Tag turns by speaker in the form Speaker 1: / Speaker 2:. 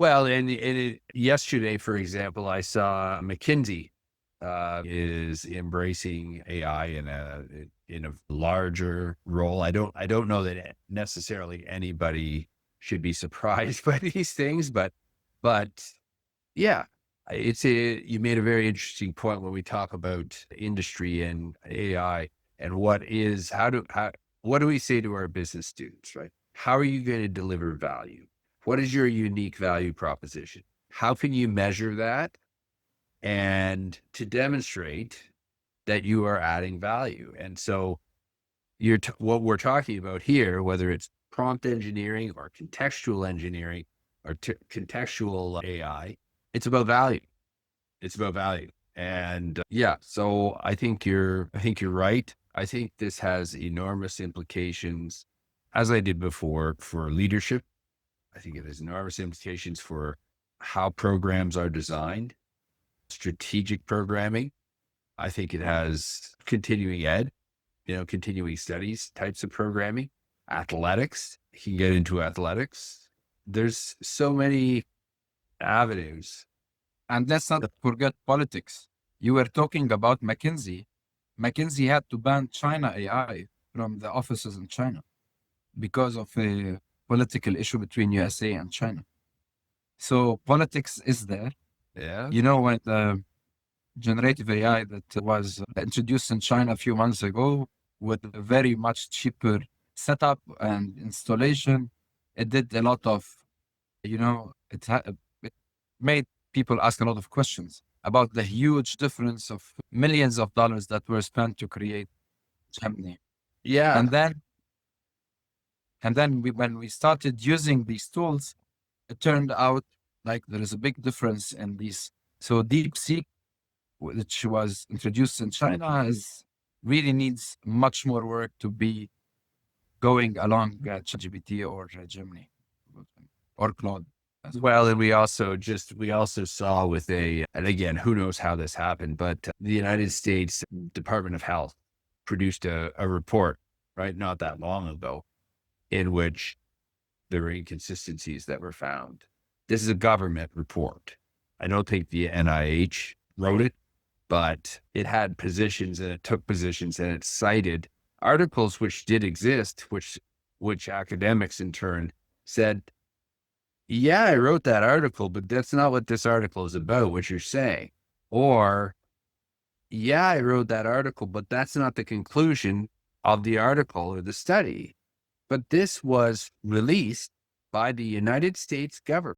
Speaker 1: Well, yesterday, for example, I saw McKinsey is embracing AI in a larger role. I don't know that necessarily anybody should be surprised by these things, but yeah, you made a very interesting point when we talk about industry and AI and what do we say to our business students, right? How are you going to deliver value? What is your unique value proposition? How can you measure that? And to demonstrate that you are adding value. And so what we're talking about here, whether it's prompt engineering or contextual engineering or contextual AI, it's about value. It's about value. And yeah, so I think you're right. I think this has enormous implications, as I did before, for leadership. I think it has enormous implications for how programs are designed, strategic programming. I think it has continuing ed, continuing studies types of programming, athletics. You can get into athletics. There's so many avenues.
Speaker 2: And let's not forget politics. You were talking about McKinsey. McKinsey had to ban China AI from the offices in China because of a political issue between USA and China. So politics is there.
Speaker 1: Yeah.
Speaker 2: You know, when the generative AI that was introduced in China a few months ago with a very much cheaper setup and installation, it did a lot of, it made people ask a lot of questions about the huge difference of millions of dollars that were spent to create Gemini.
Speaker 1: Yeah.
Speaker 2: And then, when we started using these tools, it turned out like there is a big difference in these. So DeepSeek, which was introduced in China, really needs much more work to be going along ChatGPT or Gemini or Claude as well.
Speaker 1: Well, and we also saw and again, who knows how this happened, but the United States Department of Health produced a report, right, not that long ago, in which there were inconsistencies that were found. This is a government report. I don't think the NIH wrote it, but it had positions and it took positions and it cited articles which did exist, which academics in turn said, yeah, I wrote that article, but that's not what this article is about, what you're saying. Or, yeah, I wrote that article, but that's not the conclusion of the article or the study. But this was released by the United States government.